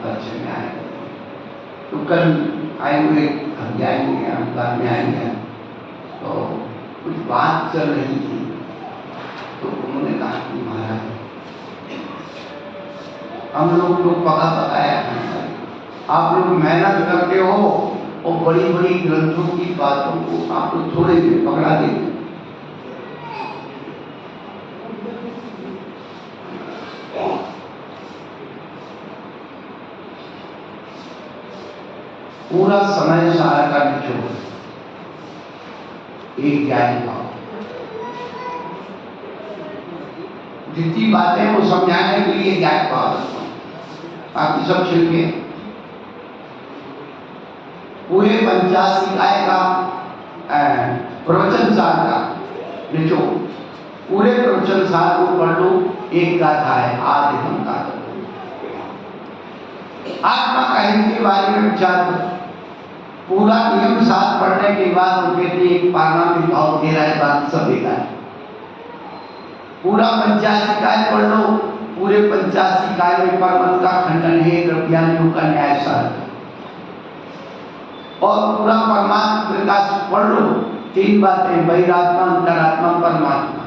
परिचय में आए, तो कल आए हुए हम जाएंगे, अहमदाबाद में आएंगे, तो कुछ बात चल रही थी, तो उन्होंने कहा कि महाराज हम लोग पका पकाया खाना, आप लोग मेहनत करते हो और बड़ी बड़ी ग्रंथों की बातों को आप लोग थोड़े में पकड़ा देते। पूरा समय सारा का निचोड़ एक ज्ञान भाव, जितनी बातें वो समझाने के लिए ज्ञान भाव, बाकी सब छिड़के। पूरे 50 निकाय का प्रवचन सार का निचोड़, पूरे प्रवचन सार को पढ़ लो, एक गाथा है आदि हम का आत्मा का हिंदी के बारे में विचार करो। पूरा नियम साथ पढ़ने के बाद वो कहते एक पारमार्थिक भाव दे रहा है, बाकी सब बेकार है। पूरा 50 निकाय पढ़ लो, पूरे 50 निकाय में परमत का खंडन है, द्रव्यादियों का न्याय सार, और पूरा परमात्मा प्रकाश पढ़ लो, 3 बातें बहिरात्मा, अंतरात्मा, परमात्मा,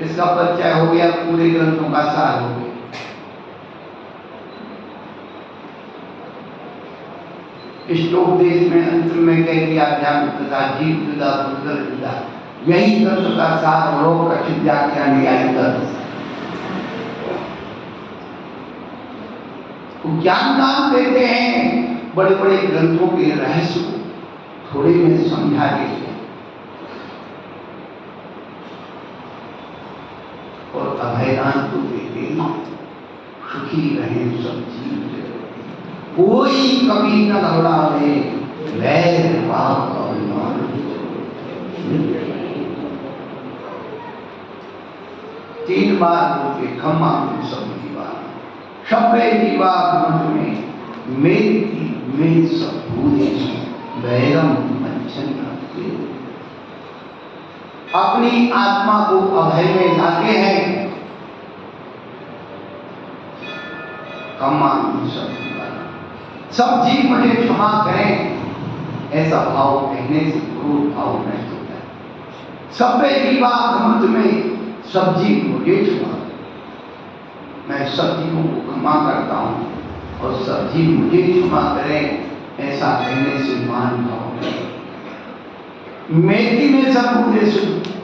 इसका परिचय हो गया, पूरे ग्रंथों का सार हो गया। इष्टोपदेश में अंत में कह दिया अध्यात्म तथा जीव जुदा भूतल जुदा, यही तत्व का सार लोक रक्षित व्याख्यान ज्ञान दान देते हैं, बड़े बड़े ग्रंथों के रहस्य को थोड़े में समझा देते हैं और अभयदान को देते हैं। सुखी रहे सब जीव, कोई कभी न घबरावे, वैर पाप अभिमान। 3 बार बोलते खम्मा सब दीवार, शब्बे दीवा मंत्र में मेरी सब भूले वैरम मंचन रखते। अपनी आत्मा को अभय में लाते हैं, खम्मा सब जीव मुझे क्षमा करें, ऐसा भाव कहने से क्रोध भाव नष्ट होता है। सभ्य जीवा समझ में सब जीव मुझे क्षमा, मैं सब जीवों को क्षमा करता हूँ और सब जीव मुझे क्षमा करें, ऐसा कहने से मान भाव नहीं। मेरी में सब मुझे,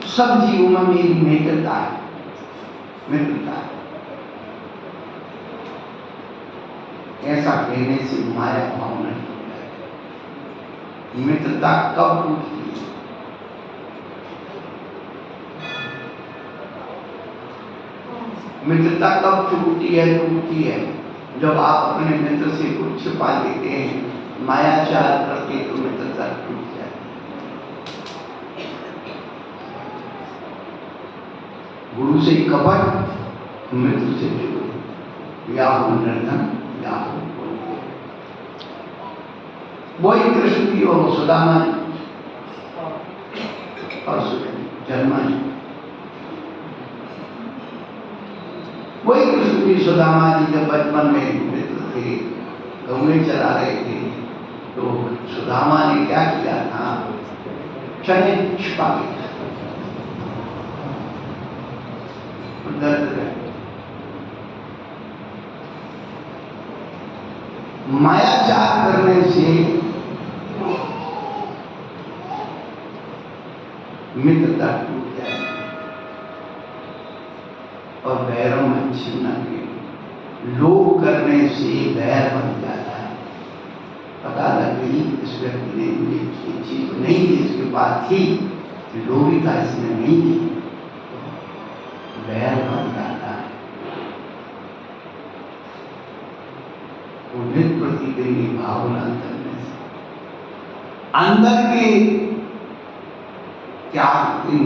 सब जीवों में मेरी मित्रता है, मित्रता है, ऐसा कहने से माया भाव नहीं होता है। मित्रता कब टूटती है? मित्रता कब टूटती है जब आप अपने मित्र से कुछ छिपा लेते हैं, मायाचार करके, तो मित्रता टूट जाती है। गुरु से कपट, मित्र से जुड़ो, या हो निर्धन या हो। वही कृष्ण की और सुदामा और जन्मा, वही कृष्ण की सुदामा जी जब बचपन में मित्र थे, गौएं चला रहे थे, तो सुदामा ने क्या किया था, चने छिपा लिया, दर्द है। मायाचार करने से मित्रता टूट जाए और वैरों में छिन्न के लोभ करने से वैर बन जाता है। पता लग गई इस व्यक्ति ने मुझे ये चीज नहीं दी, इसके बाद थी, लोभी था इसने नहीं दी, वैर बन जाता है। नित प्रतिदिन भावना करने से अंदर के त्याग, इन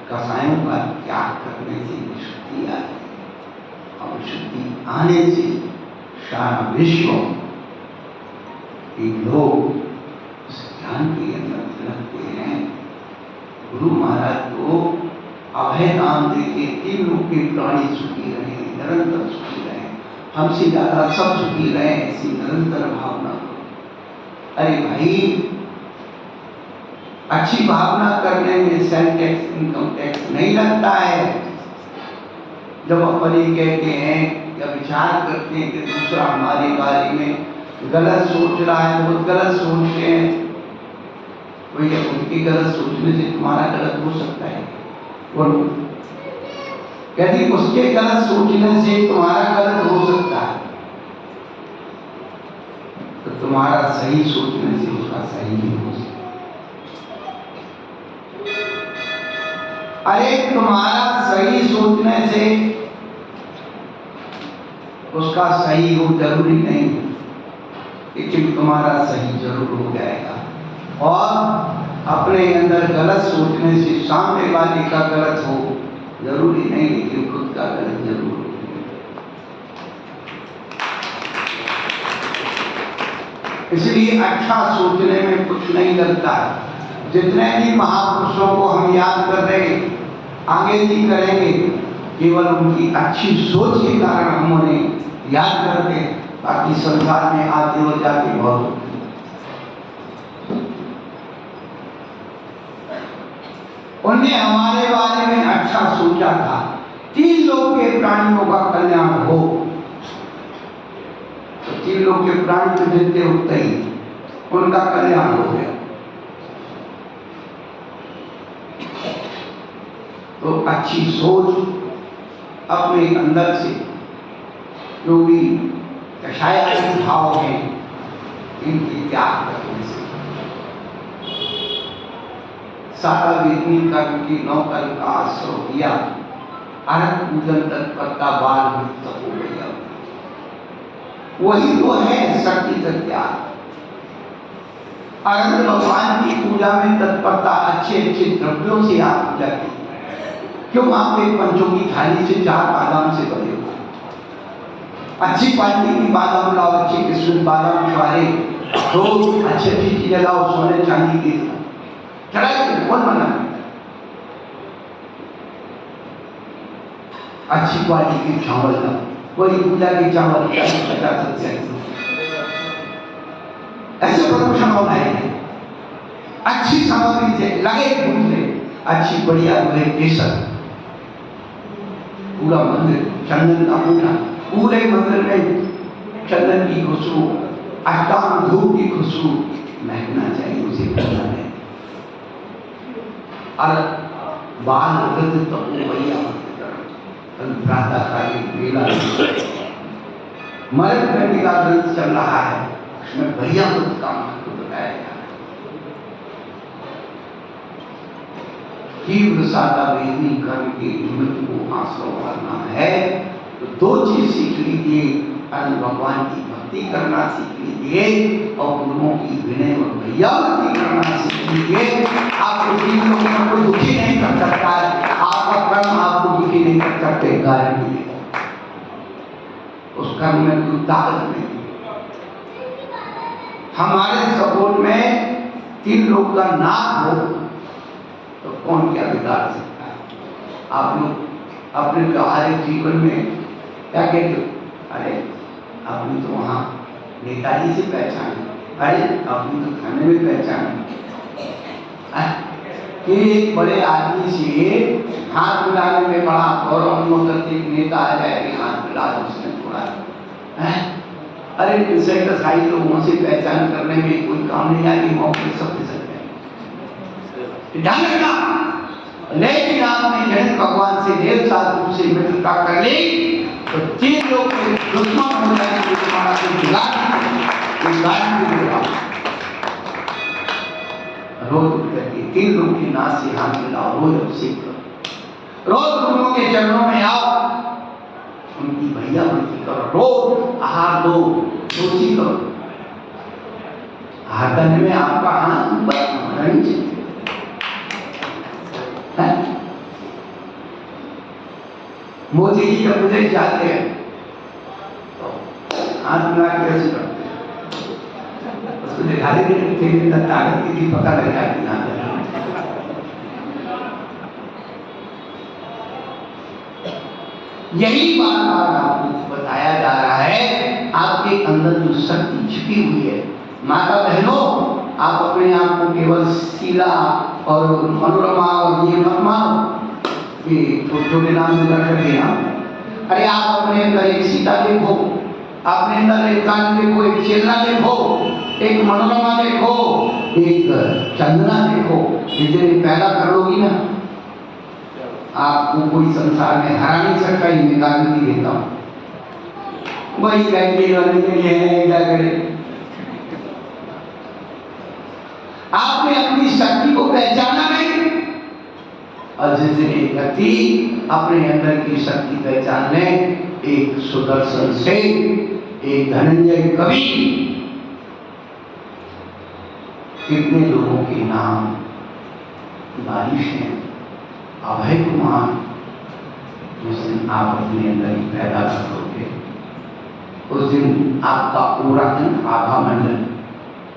कसायों का त्याग करने से शक्ति आती है। अवशक्ति आने से सारा विश्व के लोग उस ज्ञान के अंदर लगते हैं। गुरु महाराज को अभय नाम देके 3 लोग के प्राणी सुखी रहे, निरंतर सुखी रहे, हमसे ज्यादा सब सुखी रहे, ऐसी निरंतर भावना करो। अरे भाई, अच्छी भावना करने में सेल टैक्स, इनकम टैक्स नहीं लगता है। जब अपन ये कहते हैं या विचार करते हैं कि दूसरा हमारे बारे में गलत सोच रहा है, बहुत गलत सोचते हैं, भैया उनकी गलत सोचने से तुम्हारा गलत हो सकता है। और यदि उसके गलत सोचने से तुम्हारा गलत हो सकता है, तो तुम्हारा सही सोचने से उसका सही नहीं हो सकता। अरे तुम्हारा सही सोचने से उसका सही हो जरूरी नहीं, लेकिन तुम्हारा सही जरूर हो जाएगा। और अपने अंदर गलत सोचने से सामने वाले का गलत हो जरूरी नहीं, लेकिन खुद का गलत जरूर हो। इसलिए अच्छा सोचने में कुछ नहीं लगता है। जितने भी महापुरुषों को हम याद कर रहे हैं, आगे भी करेंगे, केवल उनकी अच्छी सोच के कारण हम उन्हें याद करते हैं। बाकी संसार में आते और जाते बहुत, उन्हें हमारे बारे में अच्छा सोचा था। 3 लोग के प्राणियों का कल्याण हो, तो 3 लोग के प्राणी तो जितने उठते ही उनका कल्याण हो गया। तो अच्छी सोच अपने अंदर से जो भी कषाय भाव है, इनकी त्याग करने से सारा वेदनी कर्म की 9 कर्म का आश्रय किया, अरहत पूजन तत्परता बाल मुक्त हो गया। वही तो है शक्ति का त्याग। अरहत भगवान की पूजा में तत्परता, अच्छे अच्छे द्रव्यों से आप पूजा की। क्यों आपके पंचों की थाली से 4 बादाम से बने हो? अच्छी क्वालिटी की बादाम लाओ, अच्छे किस्म बादाम छुआरे, रोज अच्छी अच्छी चीजें लाओ, सोने चांदी की चढ़ाई, कौन मना? अच्छी क्वालिटी की चावल लाओ, कोई पूजा की चावल 50 रुपया ऐसे प्रदूषण होना है। अच्छी सामग्री से लगे फूल से, अच्छी बढ़िया बड़े केसर, पूरा मंदिर चंदन का पूरे मंदिर में चंदन की खुशबू, अष्टांग धूप की खुशबू महकना चाहिए, उसे करना है। और बाल वृद्ध तो भैया प्रातःकालीन मेला मरक करने का ग्रंथ चल रहा है, उसमें भैया वृद्ध का महत्व बताया गया है। तीव्र सादा वेदनी कर्म के निमित्त को आश्रय करना है, तो 2 चीज सीख लीजिए। अन्न भगवान की भक्ति करना सीख लीजिए और गुरुओं की विनय और भैयावृत्ति करना सीख लीजिए। आपको 3 लोगों में कोई दुखी नहीं कर सकता है, आपका कर्म आपको दुखी नहीं कर सकते, गारंटी है। उस कर्म में कोई ताकत नहीं। हमारे सपोर्ट में 3 लोग का नाम हो तो कौन क्या बिगाड़ सकता है? आप लोग अपने व्यवहारिक जीवन में क्या कहते हो? अरे आपने तो वहाँ नेताजी से पहचान, अरे आपने तो खाने में पहचान कि एक बड़े आदमी से हाथ मिलाने में बड़ा गौरव अनुभव करते, नेता आ जाएगी हाथ मिला उसने थोड़ा, अरे पिछले सारी लोगों से पहचान करने में कोई काम नहीं आएगी, मौके सब सकते हैं। ध्यान रखना, लेकिन आपने जैन भगवान से देव साधु से मित्रता कर ली तो 3 लोग दुश्मन हो जाएंगे, तुम्हारा रोज करके 3 लोग की नाश से हाथ मिलाओ, रोज अभिषेक करो, रोज गुरुओं के चरणों में आओ, उनकी भैया वृत्ति करो, रोज आहार दो, सोची करो। आहार करने में आपका हाथ ऊपर नहीं चाहिए। मोदी जी जब विदेश जाते हैं हाथ मिला के ऐसे करते हैं, उसको दिखा देंगे तेरी ताकत की थी, पता लग जाती ना। यही बार बार आपको बताया जा रहा है, आपके अंदर जो शक्ति छिपी हुई है। माता बहनों, आप अपने आप को केवल शीला और मनोरमा और ये मत मानो कि छोटे नाम रख दिया। अरे आप अपने अंदर एक सीता देखो, अपने अंदर एक कान देखो, एक चेलना देखो, एक मनोरमा देखो, एक चंदना देखो, जिसे पैदा कर लोगी ना, आपको कोई संसार में हरा नहीं सकता। ही मैं गारंटी देता हूँ। वही गाइड वाले के लिए है, क्या करें। आपने अपनी शक्ति को पहचाना नहीं, और जिस दिन एक व्यक्ति अपने अंदर की शक्ति पहचान ले, एक सुदर्शन से, एक धनंजय कवि, कितने लोगों के नाम बारिश हैं, अभय कुमार, जिस दिन आप अपने अंदर ही पैदा करोगे, उस दिन आपका पूरा आभा मंडल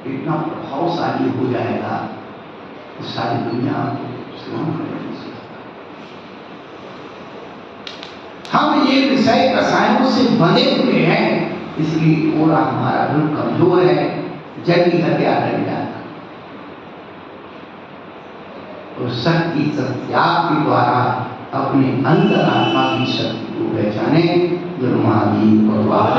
इतना प्रभावशाली हो जाएगा कि सारी दुनिया आपको करेगी। हम ये विषय रसायनों से बने हुए हैं, इसलिए पूरा हमारा दिल कमजोर है, जल्दी हत्या लग जाता। और शक्ति त्याग के द्वारा अपने अंतरात्मा की शक्ति को पहचाने। गुरु महावीर भगवान